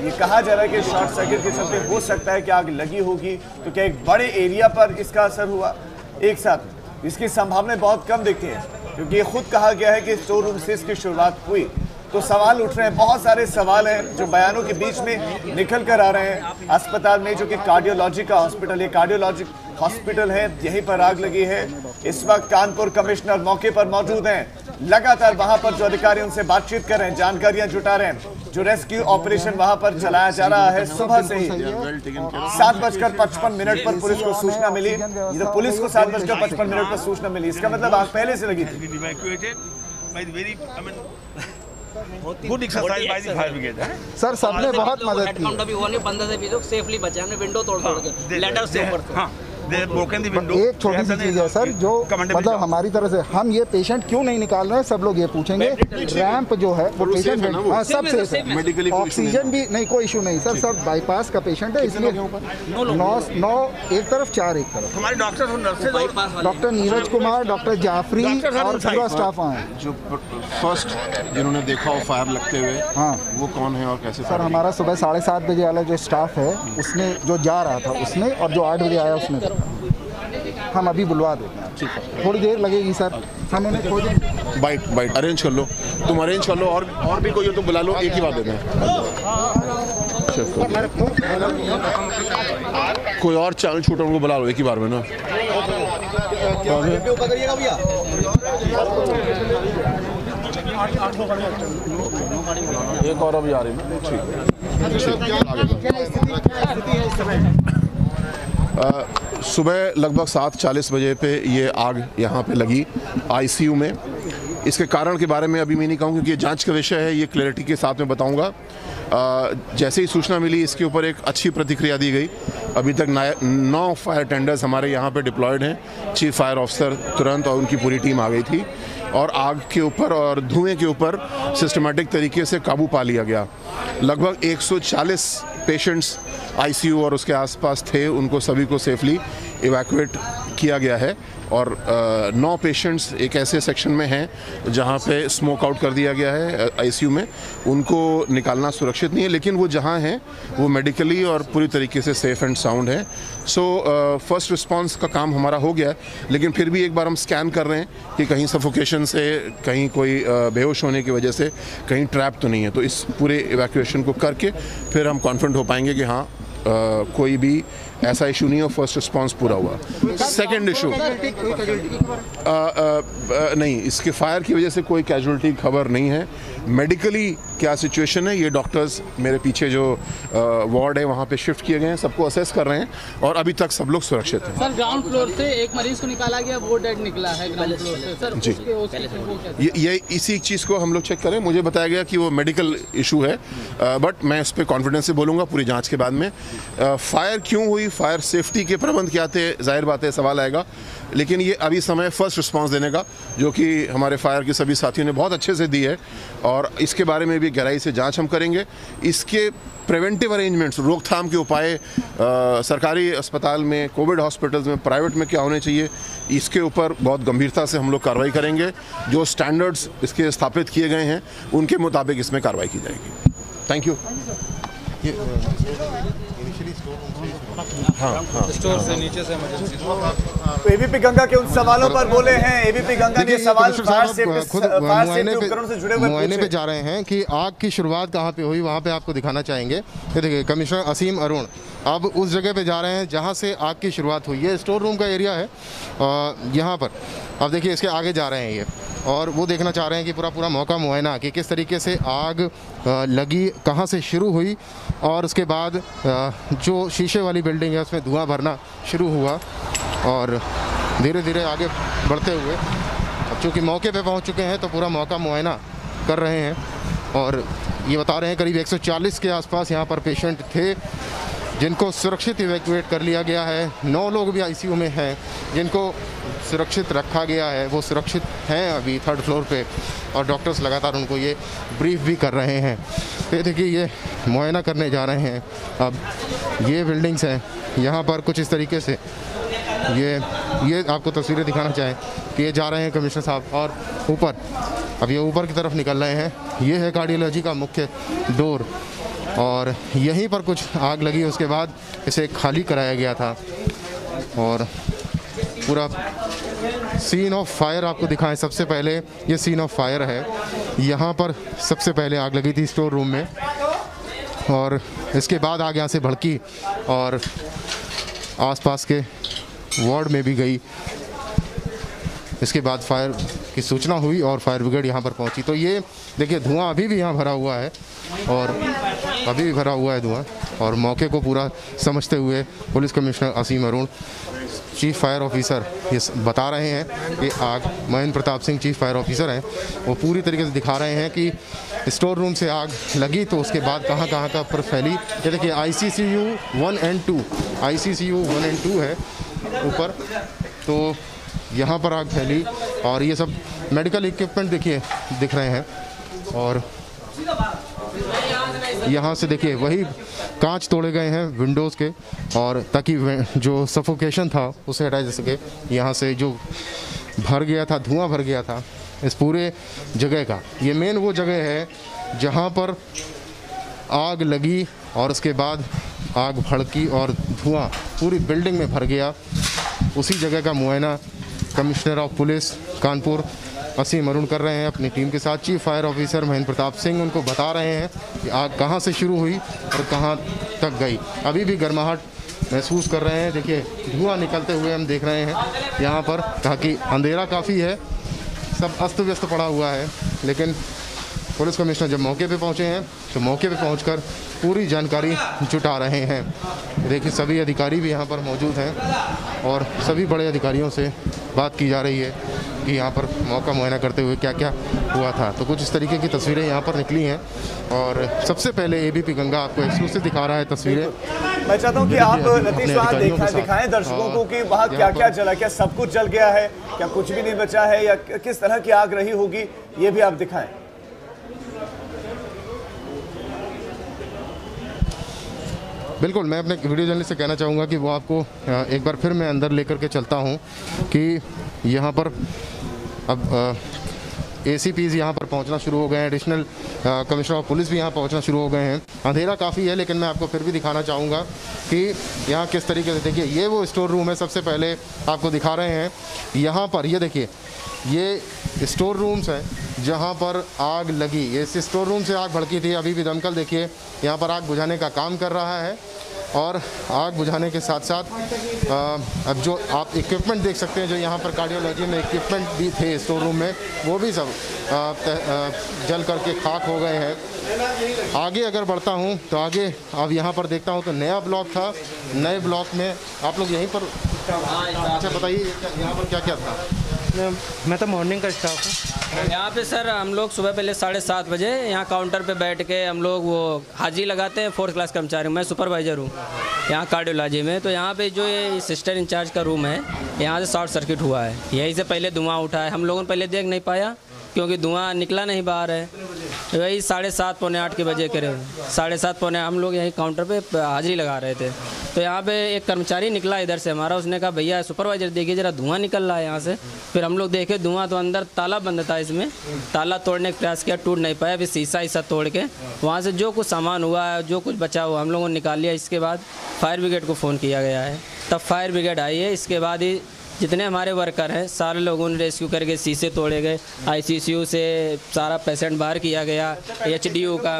ये कहा जा रहा है कि शॉर्ट सर्किट के चलते हो सकता है कि आग लगी होगी, तो क्या एक बड़े एरिया पर इसका असर हुआ एक साथ? इसकी संभावनाएं बहुत कम दिखती हैं, क्योंकि ये खुद कहा गया है कि स्टोर रूम से इसकी शुरुआत हुई। तो सवाल उठ रहे हैं, बहुत सारे सवाल हैं जो बयानों के बीच में निकल कर आ रहे हैं। अस्पताल में जो कि कार्डियोलॉजी का हॉस्पिटल, ये कार्डियोलॉजी हॉस्पिटल है, यहीं पर आग लगी है। इस वक्त कानपुर कमिश्नर मौके पर मौजूद हैं, लगातार वहां पर जो अधिकारी उनसे बातचीत कर रहे हैं, जानकारियां जुटा रहे हैं। जो रेस्क्यू ऑपरेशन वहां पर चलाया जा रहा है सुबह से ही 7:55 पर पुलिस को सूचना मिली। ये तो पुलिस को 7:55 पर सूचना मिली, इसका मतलब आग पहले से लगी थी। सर सबने बहुत मदद की। अभी हुआ नहीं, 15 से 20 लोग सेफली बचे, हमने विंडो तोड़ के लेडर से ऊपर। एक छोटी सी चीज है सर, जो मतलब हमारी तरह से हम ये पेशेंट क्यों नहीं निकाल रहे हैं, सब लोग ये पूछेंगे। रैंप जो है वो पेशेंट सब सेफ है, ऑक्सीजन भी नहीं, कोई इशू नहीं सर, सब बाईपास का पेशेंट है, इसलिए 9 एक तरफ 4 एक तरफ। हमारे डॉक्टर नीरज कुमार, डॉक्टर जाफरी और पूरा स्टाफ आए। जो फर्स्ट जिन्होंने देखा वो फायर लगते हुए, हाँ वो कौन है और कैसे? सर हमारा सुबह 7:30 बजे वाला जो स्टाफ है उसने, जो जा रहा था उसने, और जो 8 बजे आया उसने। हम अभी बुलवा देते हैं। थोड़ी देर लगेगी सर, हम उन्हें खोज बाइट अरेंज कर लो, तुम अरेंज कर लो, और भी कोई हो तो बुला लो, एक ही बात देना है। कोई और चैनल शूटर उनको बुला लो एक ही बार में ना। एक और अभी आ रही है, ठीक। सुबह लगभग 7:40 बजे पे ये आग यहाँ पे लगी आईसीयू में। इसके कारण के बारे में अभी मैं नहीं कहूँ क्योंकि ये जांच का विषय है, ये क्लैरिटी के साथ में बताऊँगा। जैसे ही सूचना मिली इसके ऊपर एक अच्छी प्रतिक्रिया दी गई। अभी तक 9 फायर टेंडर्स हमारे यहाँ पे डिप्लॉयड हैं। चीफ फायर ऑफिसर तुरंत और उनकी पूरी टीम आ गई थी और आग के ऊपर और धुएं के ऊपर सिस्टमेटिक तरीके से काबू पा लिया गया। लगभग 140 पेशेंट्स आईसीयू और उसके आसपास थे, उनको सभी को सेफली इवैक्यूएट किया गया है और 9 पेशेंट्स एक ऐसे सेक्शन में हैं जहां पे स्मोक आउट कर दिया गया है आईसीयू में। उनको निकालना सुरक्षित नहीं है, लेकिन वो जहां हैं वो मेडिकली और पूरी तरीके से सेफ एंड साउंड है। सो फर्स्ट रिस्पांस का काम हमारा हो गया है, लेकिन फिर भी एक बार हम स्कैन कर रहे हैं कि कहीं सफोकेशन से, कहीं कोई बेहोश होने की वजह से कहीं ट्रैप तो नहीं है। तो इस पूरे इवैक्यूएशन को करके फिर हम कॉन्फिडेंट हो पाएंगे कि हाँ कोई भी ऐसा इशू नहीं हो, फर्स्ट रिस्पांस पूरा हुआ। सेकंड इशू नहीं, इसके फायर की वजह से कोई कैजुअल्टी खबर नहीं है। मेडिकली क्या सिचुएशन है ये डॉक्टर्स मेरे पीछे जो वार्ड है वहाँ पे शिफ्ट किए गए हैं, सबको असेस कर रहे हैं और अभी तक सब लोग सुरक्षित हैं। सर ग्राउंड फ्लोर से एक मरीज को निकाला गया, वो डेड निकला है ग्राउंड फ्लोर से सर। जी ये इसी चीज़ को हम लोग चेक करें। मुझे बताया गया कि वो मेडिकल इशू है, बट मैं इस पर कॉन्फिडेंस से बोलूँगा पूरी जाँच के बाद में। फायर क्यों हुई, फायर सेफ्टी के प्रबंध क्या थे, जाहिर बात है सवाल आएगा, लेकिन ये अभी समय फर्स्ट रिस्पांस देने का जो कि हमारे फायर के सभी साथियों ने बहुत अच्छे से दी है और इसके बारे में भी गहराई से जांच हम करेंगे। इसके प्रिवेंटिव अरेंजमेंट्स, रोकथाम के उपाय सरकारी अस्पताल में, कोविड हॉस्पिटल्स में, प्राइवेट में क्या होने चाहिए, इसके ऊपर बहुत गंभीरता से हम लोग कार्रवाई करेंगे। जो स्टैंडर्ड्स इसके स्थापित किए गए हैं उनके मुताबिक इसमें कार्रवाई की जाएगी। Thank you. स्टोर से नीचे से इमरजेंसी। तो एबीपी गंगा के उन सवालों पर बोले हैं, एबीपी गंगा ने सवाल फायर सेफ्टी उपकरण से जुड़े हुए मुआयने पे जा रहे हैं कि आग की शुरुआत कहाँ पे हुई, वहाँ पे आपको दिखाना चाहेंगे। ये देखिए कमिश्नर असीम अरुण अब उस जगह पे जा रहे हैं जहाँ से आग की शुरुआत हुई है। स्टोर रूम का एरिया है यहाँ पर। अब देखिए इसके आगे जा रहे हैं ये, और वो देखना चाह रहे हैं कि पूरा मौका मुआयना कि किस तरीके से आग लगी, कहाँ से शुरू हुई और उसके बाद जो शीशे वाली बिल्डिंग है उसमें धुआं भरना शुरू हुआ और धीरे धीरे आगे बढ़ते हुए अब चूँकि मौके पे पहुँच चुके हैं तो पूरा मौका मुआयना कर रहे हैं। और ये बता रहे हैं करीब 140 के आसपास यहाँ पर पेशेंट थे जिनको सुरक्षित इवैक्यूएट कर लिया गया है। 9 लोग भी आईसीयू में हैं जिनको सुरक्षित रखा गया है, वो सुरक्षित हैं अभी 3rd फ्लोर पे और डॉक्टर्स लगातार उनको ये ब्रीफ भी कर रहे हैं। तो देखिए ये मुआयना करने जा रहे हैं। अब ये बिल्डिंग्स हैं यहाँ पर कुछ इस तरीके से, ये आपको तस्वीरें दिखाना चाहें कि ये जा रहे हैं कमिश्नर साहब और ऊपर, अब ये ऊपर की तरफ निकल रहे हैं। ये है कार्डियोलॉजी का मुख्य डोर और यहीं पर कुछ आग लगी, उसके बाद इसे खाली कराया गया था और पूरा सीन ऑफ फायर आपको दिखाएं। सबसे पहले ये सीन ऑफ फायर है, यहाँ पर सबसे पहले आग लगी थी स्टोर रूम में और इसके बाद आग यहाँ से भड़की और आसपास के वार्ड में भी गई। इसके बाद फायर की सूचना हुई और फायर ब्रिगेड यहाँ पर पहुँची। तो ये देखिए धुआं अभी भी यहाँ भरा हुआ है और अभी भी भरा हुआ है धुआं और मौके को पूरा समझते हुए पुलिस कमिश्नर असीम अरुण, चीफ फायर ऑफिसर, ये बता रहे हैं कि आग, Mahendra Pratap Singh chief fire officer हैं, वो पूरी तरीके से दिखा रहे हैं कि स्टोर रूम से आग लगी तो उसके बाद कहाँ कहाँ का पर फैली। ये देखिए ICCU 1 and 2, ICCU 1 and 2 है ऊपर, तो यहाँ पर आग फैली और ये सब मेडिकल इक्विपमेंट देखिए दिख रहे हैं और यहाँ से देखिए वही कांच तोड़े गए हैं विंडोज़ के और ताकि जो सफोकेशन था उसे हटाया जा सके। यहाँ से जो भर गया था, धुआं भर गया था इस पूरे जगह का, ये मेन वो जगह है जहाँ पर आग लगी और उसके बाद आग भड़की और धुआं पूरी बिल्डिंग में भर गया। उसी जगह का मुआयना कमिश्नर ऑफ पुलिस कानपुर असीम अरुण कर रहे हैं अपनी टीम के साथ। Chief fire officer Mahendra Pratap Singh उनको बता रहे हैं कि आग कहां से शुरू हुई और कहां तक गई। अभी भी गर्माहट महसूस कर रहे हैं। देखिए धुआं निकलते हुए हम देख रहे हैं यहाँ पर, ताकि अंधेरा काफ़ी है, सब अस्त व्यस्त पड़ा हुआ है। लेकिन पुलिस कमिश्नर जब मौके पे पहुँचे हैं तो मौके पे पहुंचकर पूरी जानकारी जुटा रहे हैं। देखिए सभी अधिकारी भी यहाँ पर मौजूद हैं और सभी बड़े अधिकारियों से बात की जा रही है कि यहाँ पर मौका मुआयना करते हुए क्या क्या हुआ था। तो कुछ इस तरीके की तस्वीरें यहाँ पर निकली हैं और सबसे पहले एबीपी गंगा आपको एक्सक्लूसिव दिखा रहा है तस्वीरें। मैं चाहता हूँ कि आप नीतीश वहाँ दिखाएं दर्शकों को कि वहाँ क्या क्या जला, क्या सब कुछ जल गया है, क्या कुछ भी नहीं बचा है, या किस तरह की आग रही होगी, ये भी आप दिखाएं। बिल्कुल, मैं अपने वीडियो जर्नलिस्ट से कहना चाहूँगा कि वो आपको एक बार फिर मैं अंदर लेकर के चलता हूँ कि यहाँ पर अब ACPs यहाँ पर पहुँचना शुरू हो गए हैं, एडिशनल कमिश्नर ऑफ पुलिस भी यहाँ पहुँचना शुरू हो गए हैं। अंधेरा काफ़ी है लेकिन मैं आपको फिर भी दिखाना चाहूँगा कि यहाँ किस तरीके से, देखिए ये वो स्टोर रूम है, सबसे पहले आपको दिखा रहे हैं। यहाँ पर ये देखिए ये स्टोर रूम्स हैं जहाँ पर आग लगी। ये इस स्टोर रूम से आग भड़की थी। अभी भी दमकल देखिए यहाँ पर आग बुझाने का काम कर रहा है और आग बुझाने के साथ साथ अब जो आप इक्विपमेंट देख सकते हैं, जो यहाँ पर कार्डियोलॉजी में इक्विपमेंट भी थे स्टोर रूम में, वो भी सब जल करके खाक हो गए हैं। आगे अगर बढ़ता हूँ तो आगे अब यहाँ पर देखता हूँ तो नया ब्लॉक था। नए ब्लॉक में आप लोग यहीं पर, अच्छा बताइए यहाँ पर क्या क्या था? मैं तो मॉर्निंग का स्टाफ हूँ यहाँ पे सर। हम लोग सुबह पहले 7:30 बजे यहाँ काउंटर पे बैठ के हम लोग वो हाजिरी लगाते हैं। 4th क्लास कर्मचारी, मैं सुपरवाइज़र हूँ यहाँ कार्डियोलॉजी में। तो यहाँ पे जो ये सिस्टर इंचार्ज का रूम है, यहाँ से शॉर्ट सर्किट हुआ है। यहीं से पहले धुआं उठा है। हम लोगों ने पहले देख नहीं पाया क्योंकि धुआं निकला नहीं बाहर है। वही 7:30 पौने 8 के बजे करीब 7:30 पौने हम लोग यहीं काउंटर पे हाजिरी लगा रहे थे। तो यहाँ पे एक कर्मचारी निकला इधर से हमारा, उसने कहा भैया सुपरवाइजर देखिए ज़रा धुआं निकल रहा है यहाँ से। फिर हम लोग देखे धुआं, तो अंदर ताला बंद था, इसमें ताला तोड़ने का प्रयास किया, टूट नहीं पाया। फिर शीशा तोड़ के वहाँ से जो कुछ सामान हुआ है, जो कुछ बचा हुआ हम लोगों ने निकाल लिया। इसके बाद फायर ब्रिगेड को फ़ोन किया गया है, तब फायर ब्रिगेड आई है। इसके बाद ही जितने हमारे वर्कर हैं सारे लोगों ने रेस्क्यू करके शीशे तोड़े गए। ICCU से सारा पेशेंट बाहर किया गया। HDU का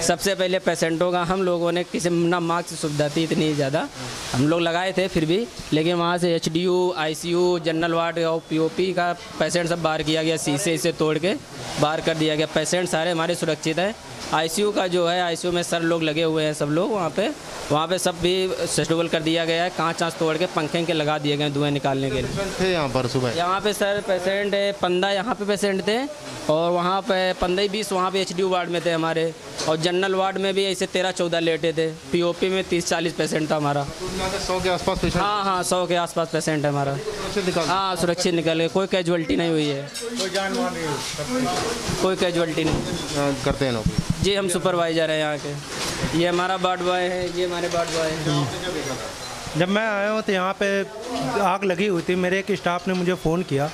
सबसे पहले पेशेंटों का हम लोगों ने, किसी ना मास्क की सुविधा थी इतनी ज़्यादा, हम लोग लगाए थे फिर भी, लेकिन वहाँ से HDU, ICU, जनरल वार्ड और POP का पेशेंट सब बाहर किया गया। शीशे से तोड़ के बाहर कर दिया गया। पेशेंट सारे हमारे सुरक्षित हैं। ICU का जो है, ICU में सर लोग लगे हुए हैं, सब लोग वहाँ पे सब भी सेटल कर दिया गया है। कांच तोड़ के पंखे के लगा दिए गए धुएं निकालने के लिए। थे यहाँ पर सुबह यहाँ पे सर पेशेंट 15 यहाँ पे पेशेंट थे और वहाँ पे 15-20 वहाँ पे HDU वार्ड में थे हमारे, और जनरल वार्ड में भी ऐसे 13-14 लेटे थे। POP में 30-40 पेशेंट था हमारा। 100 के आसपास पेशेंट? हाँ 100 के आसपास पेशेंट है हमारा। हाँ सुरक्षित निकल गए, कोई कैजुअल्टी नहीं हुई है, कोई कैजुअल्टी नहीं। करते हैं लोग जी, हम सुपरवाइज़र हैं यहाँ के। ये हमारा वार्ड बॉय है, ये हमारे वार्ड बॉय है। जब मैं आया हूँ तो यहाँ पे आग लगी हुई थी। मेरे एक स्टाफ ने मुझे फ़ोन किया,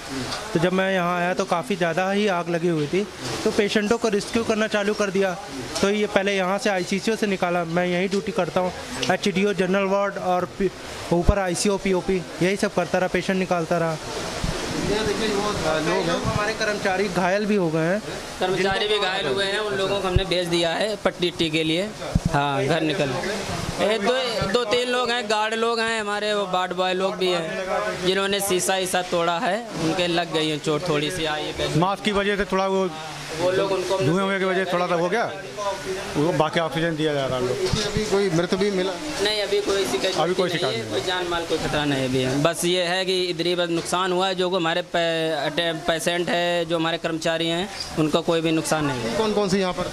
तो जब मैं यहाँ आया तो काफ़ी ज़्यादा ही आग लगी हुई थी। तो पेशेंटों को रेस्क्यू करना चालू कर दिया। तो ये पहले यहाँ से ICCU से निकाला, मैं यहीं ड्यूटी करता हूँ। HDO, जनरल वार्ड और ऊपर ICU, POP यही सब करता रहा, पेशेंट निकालता रहा। देखिए वो लोग हैं, हमारे कर्मचारी घायल भी हो गए हैं। कर्मचारी भी घायल हुए हैं, उन लोगों को हमने भेज दिया है पट्टी के लिए। हाँ घर निकल 2-3 लोग हैं, गार्ड लोग हैं हमारे, वो वार्ड बॉय लोग भी हैं जिन्होंने शीशा तोड़ा है, उनके लग गई है चोट थोड़ी सी आई है। मास्क की वजह से थोड़ा वो लोग उनको धुएं की वजह से थोड़ा सा हो गया, वो बाकी ऑक्सीजन दिया जा रहा है। लोग अभी कोई मृत भी मिला नहीं, अभी कोई शिकायत, कोई जान माल कोई खतरा नहीं अभी है। बस ये है कि इधर ही बस नुकसान हुआ है। जो हमारे पेशेंट है, जो हमारे कर्मचारी हैं, उनको कोई भी नुकसान नहीं। कौन कौन सी यहाँ पर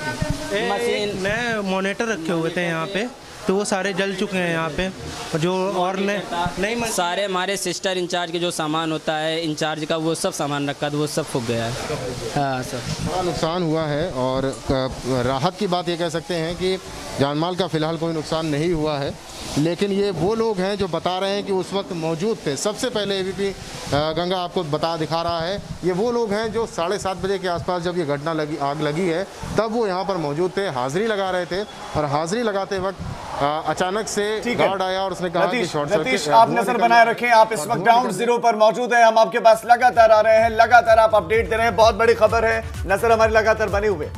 मशीन नए मॉनिटर रखे हुए थे यहाँ पे, तो वो सारे जल चुके हैं यहाँ पे। जो और नहीं सारे हमारे सिस्टर इंचार्ज के जो सामान होता है इंचार्ज का, वो सब सामान रखा था, वो सब फूक गया है। हाँ सर, बड़ा नुकसान हुआ है। और राहत की बात ये कह सकते हैं कि जानमाल का फ़िलहाल कोई नुकसान नहीं हुआ है, लेकिन ये वो लोग हैं जो बता रहे हैं कि उस वक्त मौजूद थे। सबसे पहले एबीपी गंगा आपको दिखा रहा है, ये वो लोग हैं जो 7:30 बजे के आसपास जब ये घटना आग लगी है, तब वो यहाँ पर मौजूद थे, हाज़िरी लगा रहे थे। और हाज़िरी लगाते वक्त अचानक से गार्ड आया और उसने कहा कि शॉर्ट सर्किट। आप नजर बनाए रखें, आप इस वक्त ग्राउंड जीरो पर मौजूद हैं, हम आपके पास लगातार आ रहे हैं, लगातार आप अपडेट दे रहे हैं। बहुत बड़ी खबर है, नजर हमारी लगातार बने हुए।